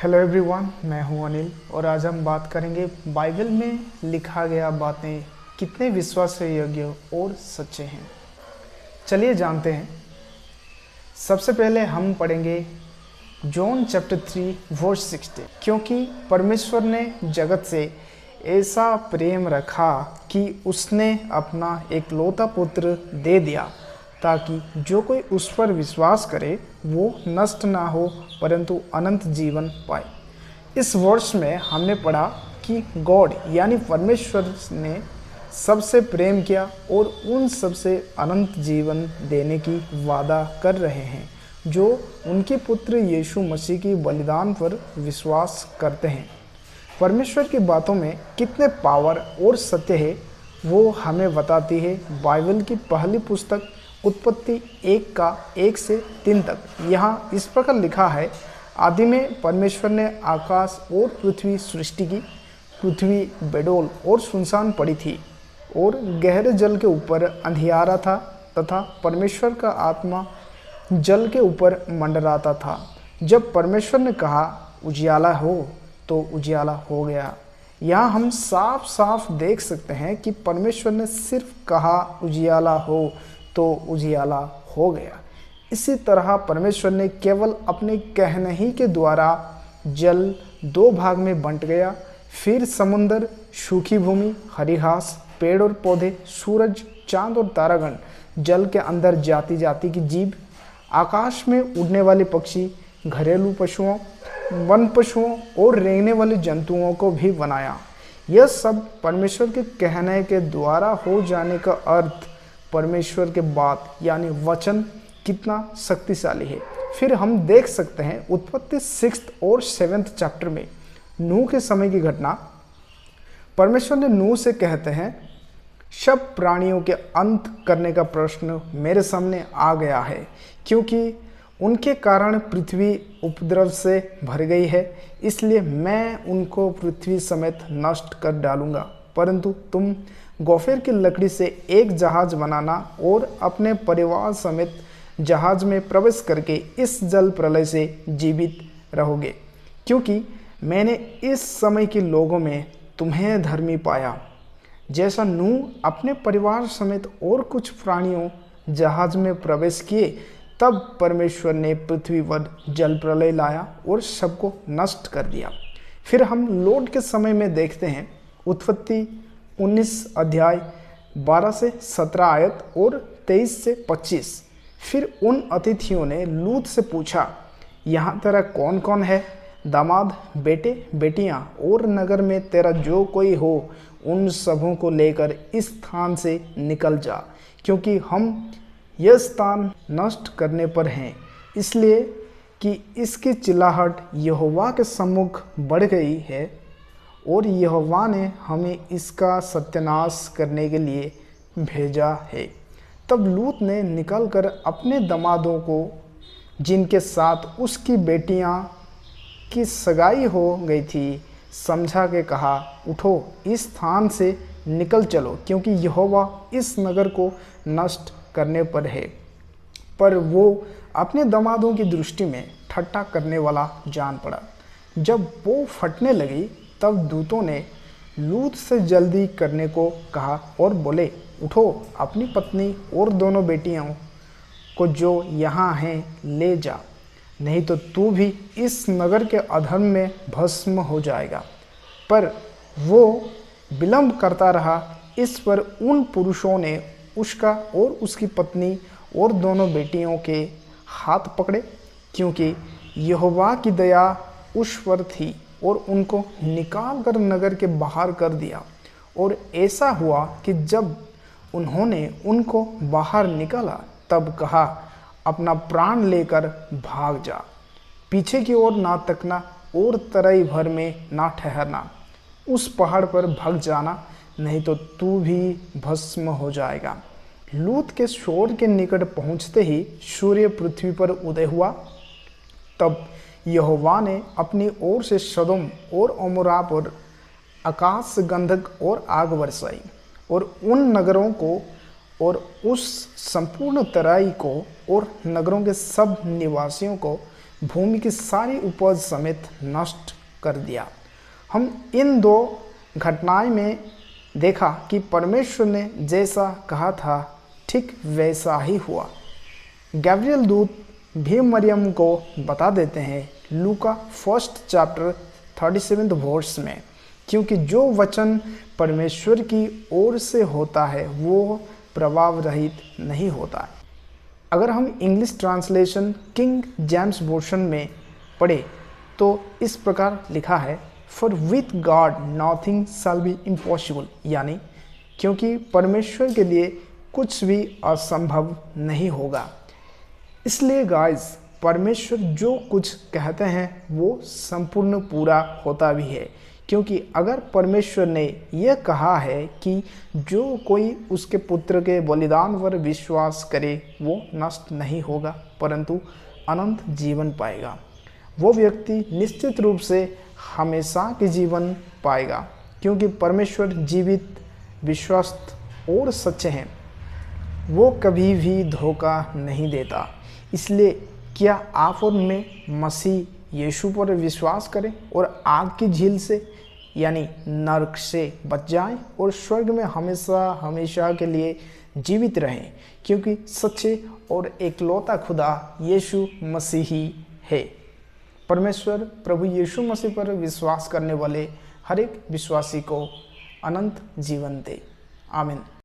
Hello everyone, मैं हूं अनिल और आज हम बात करेंगे बाइबल में लिखा गया बातें कितने विश्वास योग्य और सच्चे हैं। चलिए जानते हैं। सबसे पहले हम पढ़ेंगे जॉन चैप्टर 3 वर्स 16। क्योंकि परमेश्वर ने जगत से ऐसा प्रेम रखा कि उसने अपना एकलौता पुत्र दे दिया, ताकि जो कोई उस पर विश्वास करे वो नष्ट ना हो परंतु अनंत जीवन पाए। इस वर्ष में हमने पढ़ा कि गॉड यानी परमेश्वर ने सबसे प्रेम किया और उन सबसे अनंत जीवन देने की वादा कर रहे हैं जो उनके पुत्र यीशु मसीह की बलिदान पर विश्वास करते हैं। परमेश्वर की बातों में कितने पावर और सत्य है वो हमें बताती है बाइबल की पहली पुस्तक उत्पत्ति 1 का 1 से 3 तक। यहाँ इस प्रकार लिखा है, आदि में परमेश्वर ने आकाश और पृथ्वी सृष्टि की। पृथ्वी बेडोल और सुनसान पड़ी थी और गहरे जल के ऊपर अंधियारा था तथा परमेश्वर का आत्मा जल के ऊपर मंडराता था। जब परमेश्वर ने कहा उजियाला हो तो उजियाला हो गया। यहाँ हम साफ साफ देख सकते हैं कि परमेश्वर ने सिर्फ कहा उजियाला हो तो उजियाला हो गया। इसी तरह परमेश्वर ने केवल अपने कहने ही के द्वारा जल 2 भाग में बंट गया। फिर समुद्र, सूखी भूमि, हरी घास, पेड़ और पौधे, सूरज, चांद और तारागण, जल के अंदर जाति जाति की जीव, आकाश में उड़ने वाले पक्षी, घरेलू पशुओं, वन पशुओं और रेंगने वाले जंतुओं को भी बनाया। यह सब परमेश्वर के कहने के द्वारा हो जाने का अर्थ परमेश्वर के बात यानी वचन कितना शक्तिशाली है। फिर हम देख सकते हैं उत्पत्ति 6 और 7 चैप्टर में नूह के समय की घटना। परमेश्वर ने नूह से कहते हैं, सब प्राणियों के अंत करने का प्रश्न मेरे सामने आ गया है, क्योंकि उनके कारण पृथ्वी उपद्रव से भर गई है, इसलिए मैं उनको पृथ्वी समेत नष्ट कर डालूंगा। परंतु तुम गोफेर की लकड़ी से एक जहाज बनाना और अपने परिवार समेत जहाज में प्रवेश करके इस जल प्रलय से जीवित रहोगे, क्योंकि मैंने इस समय के लोगों में तुम्हें धर्मी पाया। जैसा नूह अपने परिवार समेत और कुछ प्राणियों जहाज में प्रवेश किए, तब परमेश्वर ने पृथ्वी पर जल प्रलय लाया और सबको नष्ट कर दिया। फिर हम लोट के समय में देखते हैं उत्पत्ति 19 अध्याय 12 से 17 आयत और 23 से 25। फिर उन अतिथियों ने लूत से पूछा, यहाँ तेरा कौन कौन है? दामाद, बेटे, बेटियां और नगर में तेरा जो कोई हो उन सबों को लेकर इस स्थान से निकल जा, क्योंकि हम यह स्थान नष्ट करने पर हैं, इसलिए कि इसकी चिल्लाहट यहोवा के सम्मुख बढ़ गई है और यहोवा ने हमें इसका सत्यानाश करने के लिए भेजा है। तब लूत ने निकलकर अपने दामादों को, जिनके साथ उसकी बेटियां की सगाई हो गई थी, समझा के कहा, उठो, इस स्थान से निकल चलो, क्योंकि यहोवा इस नगर को नष्ट करने पर है। पर वो अपने दामादों की दृष्टि में ठट्ठा करने वाला जान पड़ा। जब वो फटने लगी तब दूतों ने लूत से जल्दी करने को कहा और बोले, उठो, अपनी पत्नी और दोनों बेटियों को जो यहाँ हैं ले जा, नहीं तो तू भी इस नगर के अधर्म में भस्म हो जाएगा। पर वो विलंब करता रहा। इस पर उन पुरुषों ने उसका और उसकी पत्नी और दोनों बेटियों के हाथ पकड़े, क्योंकि यहोवा की दया उस पर थी, और उनको निकाल कर नगर के बाहर कर दिया। और ऐसा हुआ कि जब उन्होंने उनको बाहर निकाला तब कहा, अपना प्राण लेकर भाग जा, पीछे की ओर ना तकना और तराई भर में ना ठहरना, उस पहाड़ पर भाग जाना, नहीं तो तू भी भस्म हो जाएगा। लूत के शोर के निकट पहुंचते ही सूर्य पृथ्वी पर उदय हुआ। तब यहोवा ने अपनी ओर से सदोम और अमोरा पर आकाश गंधक और आग बरसाई और उन नगरों को और उस संपूर्ण तराई को और नगरों के सब निवासियों को भूमि की सारी उपज समेत नष्ट कर दिया। हम इन दो घटनाएं में देखा कि परमेश्वर ने जैसा कहा था ठीक वैसा ही हुआ। गैब्रियल दूत भी मरियम को बता देते हैं लूका 1 वर्स में, क्योंकि जो वचन परमेश्वर की ओर से होता है वो प्रभाव रहित नहीं होता। अगर हम English translation king James version में पढ़े तो इस प्रकार लिखा है, for with God nothing shall be impossible, यानी क्योंकि परमेश्वर के लिए कुछ भी असंभव नहीं होगा। इसलिए गाइस, परमेश्वर जो कुछ कहते हैं वो संपूर्ण पूरा होता भी है, क्योंकि अगर परमेश्वर ने यह कहा है कि जो कोई उसके पुत्र के बलिदान पर विश्वास करे वो नष्ट नहीं होगा परंतु अनंत जीवन पाएगा, वो व्यक्ति निश्चित रूप से हमेशा के जीवन पाएगा, क्योंकि परमेश्वर जीवित, विश्वस्त और सच्चे हैं। वो कभी भी धोखा नहीं देता। इसलिए क्या आप और मैं मसीह यीशु पर विश्वास करें और आग की झील से यानी नरक से बच जाएं और स्वर्ग में हमेशा हमेशा के लिए जीवित रहें, क्योंकि सच्चे और एकलौता खुदा यीशु मसीह ही है। परमेश्वर प्रभु यीशु मसीह पर विश्वास करने वाले हर एक विश्वासी को अनंत जीवन दे। आमीन।